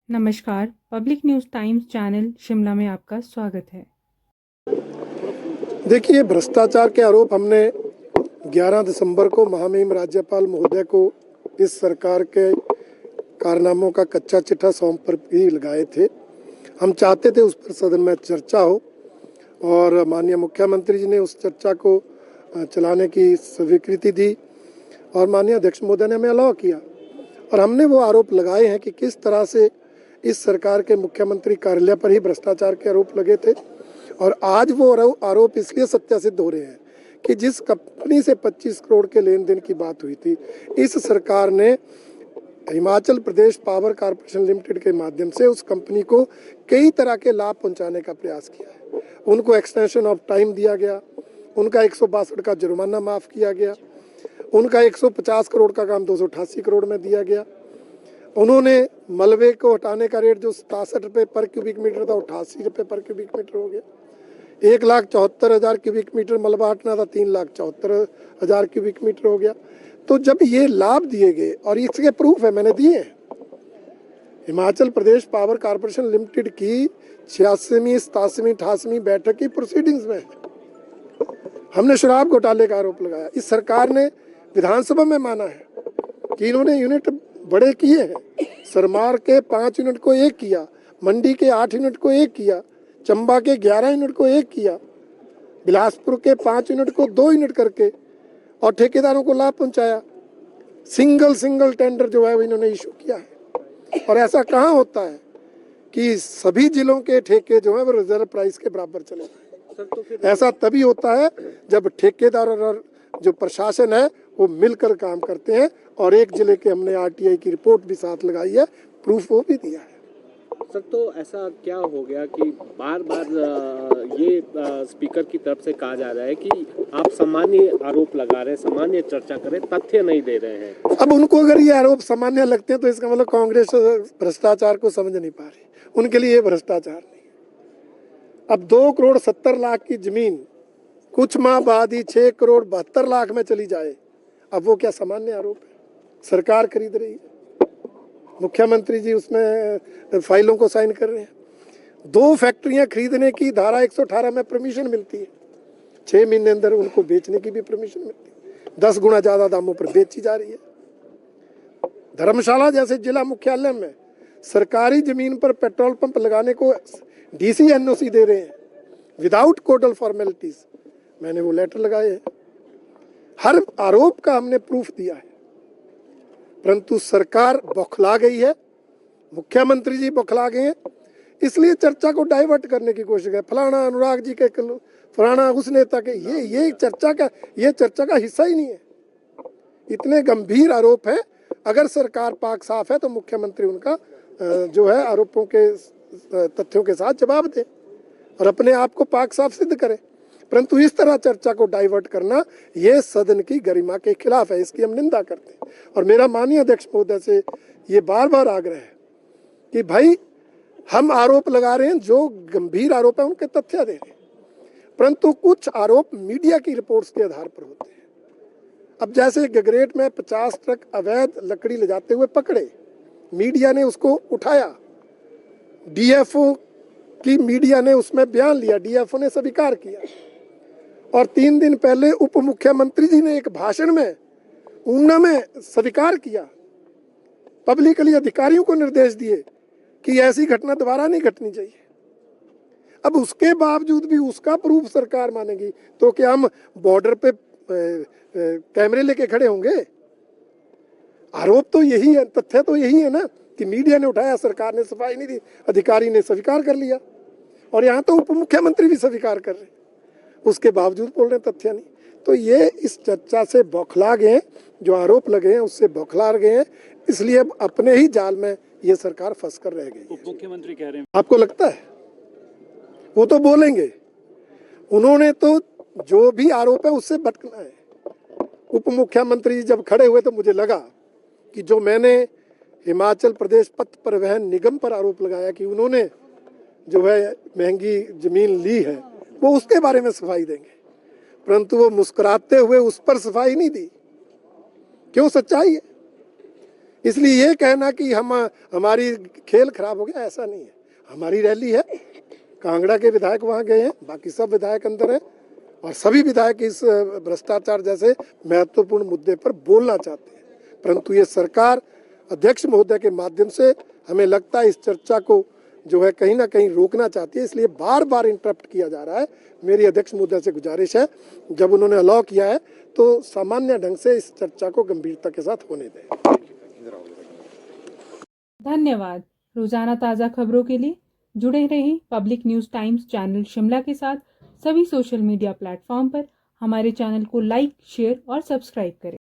नमस्कार, public news times channel Shimla में आपका स्वागत है। देखिए, भ्रष्टाचार के आरोप हमने 11 दिसंबर को महामहिम राज्यपाल महोदय को इस सरकार के कारनामों का कच्चा चिट्ठा सौंप पर भी लगाए थे। हम चाहते थे उस पर सदन में चर्चा हो और माननीय मुख्यमंत्री जी ने उस चर्चा को चलाने की स्वीकृति दी और माननीय अध्यक्ष महोदय ने हमें अलाउ किया और हमने वो आरोप लगाए हैं कि किस तरह से इस सरकार के मुख्यमंत्री कार्यालय पर ही भ्रष्टाचार के आरोप लगे थे और आज वो आरोप इसलिए सत्यासिद्ध हो रहे हैं कि जिस कंपनी से 25 करोड़ के लेन देन की बात हुई थी, इस सरकार ने Himachal Pradesh power corporation limited के माध्यम से उस कंपनी को कई तरह के लाभ पहुंचाने का प्रयास किया है। उनको एक्सटेंशन ऑफ टाइम दिया गया, उनका 162 का जुर्माना माफ़ किया गया, उनका 150 करोड़ का काम 288 करोड़ में दिया गया। उन्होंने मलबे को हटाने का रेट जो 67 रुपये पर क्यूबिक मीटर था 88 रुपये पर क्यूबिक मीटर हो गया। 1,74,000 क्यूबिक मीटर मलबा हटना था 3,74,000 क्यूबिक मीटर हो गया। तो जब ये लाभ दिए गए और इसके प्रूफ है, मैंने दिए हैं, Himachal Pradesh power corporation limited की 86वीं 87वीं 88वीं बैठक की प्रोसीडिंग्स में हमने शराब घोटाले का आरोप लगाया। इस सरकार ने विधानसभा में माना है कि इन्होंने यूनिट बड़े किए हैं। सरमार के 5 यूनिट को 1 किया, मंडी के 8 यूनिट को 1 किया, चंबा के 11 यूनिट को 1 किया, बिलासपुर के 5 यूनिट को 2 यूनिट करके और ठेकेदारों को लाभ पहुंचाया। सिंगल टेंडर जो है वो इन्होंने इशू किया है। और ऐसा कहाँ होता है कि सभी जिलों के ठेके जो है वो रिजर्व प्राइस के बराबर चले जाए। ऐसा तभी होता है जब ठेकेदार और जो प्रशासन है वो मिलकर काम करते हैं। और एक जिले के हमने आरटीआई की रिपोर्ट भी साथ लगाई है, प्रूफ वो भी दिया है। सर, तो ऐसा क्या हो गया कि बार बार ये स्पीकर की तरफ से कहा जा रहा है कि आप सामान्य आरोप लगा रहे हैं, सामान्य चर्चा करें, तथ्य नहीं दे रहे हैं। अब उनको अगर ये आरोप सामान्य लगते हैं तो इसका मतलब कांग्रेस भ्रष्टाचार को समझ नहीं पा रही, उनके लिए ये भ्रष्टाचार नहीं। अब 2 करोड़ 70 लाख की जमीन कुछ माह बाद ही 6 करोड़ 72 लाख में चली जाए, अब वो क्या सामान्य आरोप है? सरकार खरीद रही है, मुख्यमंत्री जी उसमें फाइलों को साइन कर रहे हैं। 2 फैक्ट्रियां खरीदने की धारा 118 में परमिशन मिलती है, 6 महीने अंदर उनको बेचने की भी परमिशन मिलती है। 10 गुना ज्यादा दामों पर बेची जा रही है। धर्मशाला जैसे जिला मुख्यालय में सरकारी जमीन पर पेट्रोल पंप लगाने को डीसी एनओसी दे रहे हैं विदाउट कोडल फॉर्मेलिटीज। मैंने वो लेटर लगाए हैं, हर आरोप का हमने प्रूफ दिया है, परंतु सरकार बौखला गई है, मुख्यमंत्री जी बौखला गए हैं। इसलिए चर्चा को डाइवर्ट करने की कोशिश है। फलाना अनुराग जी के, फलाना उस नेता के, ये चर्चा का हिस्सा ही नहीं है। इतने गंभीर आरोप हैं। अगर सरकार पाक साफ है तो मुख्यमंत्री उनका जो है आरोपों के तथ्यों के साथ जवाब दे और अपने आप को पाक साफ सिद्ध करे। परंतु इस तरह चर्चा को डाइवर्ट करना ये सदन की गरिमा के खिलाफ है, इसकी हम निंदा करते हैं। और मेरा माननीय अध्यक्ष महोदय से ये बार बार आग्रह है कि भाई हम आरोप लगा रहे हैं, जो गंभीर आरोप है उनके तथ्य दे रहे हैं, परंतु कुछ आरोप मीडिया की रिपोर्ट्स के आधार पर होते हैं। अब जैसे गगरेट में 50 ट्रक अवैध लकड़ी ले जाते हुए पकड़े, मीडिया ने उसको उठाया, डीएफओ की मीडिया ने उसमें बयान लिया, डीएफओ ने स्वीकार किया। और 3 दिन पहले उप मुख्यमंत्री जी ने एक भाषण में ऊना में स्वीकार किया, पब्लिकली अधिकारियों को निर्देश दिए कि ऐसी घटना दोबारा नहीं घटनी चाहिए। अब उसके बावजूद भी उसका प्रूफ सरकार मानेगी तो क्या हम बॉर्डर पे कैमरे लेके खड़े होंगे? आरोप तो यही है, तथ्य तो यही है ना कि मीडिया ने उठाया, सरकार ने सफाई नहीं दी, अधिकारी ने स्वीकार कर लिया और यहाँ तो उप मुख्यमंत्री भी स्वीकार कर रहे, उसके बावजूद बोल रहे तथ्य नहीं। तो ये इस चर्चा से बौखला गए हैं, जो आरोप लगे हैं उससे बौखला गए हैं, इसलिए अपने ही जाल में ये सरकार फंस कर रह गई है। उप मुख्यमंत्री कह रहे हैं, आपको लगता है वो तो बोलेंगे? उन्होंने तो जो भी आरोप है उससे भटकना है। उप मुख्यमंत्री जब खड़े हुए तो मुझे लगा कि जो मैंने हिमाचल प्रदेश पथ परिवहन निगम पर आरोप लगाया कि उन्होंने जो है महंगी जमीन ली है, वो उसके बारे में सफाई देंगे, परंतु वो मुस्कुराते हुए उस पर सफाई नहीं दी। क्यों? सच्चाई है। इसलिए ये कहना कि हमारी खेल खराब हो गया, ऐसा नहीं है। हमारी रैली है, कांगड़ा के विधायक वहाँ गए हैं, बाकी सब विधायक अंदर हैं और सभी विधायक इस भ्रष्टाचार जैसे महत्वपूर्ण मुद्दे पर बोलना चाहते हैं, परंतु ये सरकार अध्यक्ष महोदय के माध्यम से हमें लगता है इस चर्चा को जो है कहीं ना कहीं रोकना चाहती है, इसलिए बार बार इंटरप्ट किया जा रहा है। मेरी अध्यक्ष महोदय से गुजारिश है, जब उन्होंने अलाउ किया है तो सामान्य ढंग से इस चर्चा को गंभीरता के साथ होने दें। धन्यवाद। रोजाना ताज़ा खबरों के लिए जुड़े रहें public news times channel Shimla के साथ। सभी सोशल मीडिया प्लेटफॉर्म पर हमारे चैनल को लाइक, शेयर और सब्सक्राइब करें।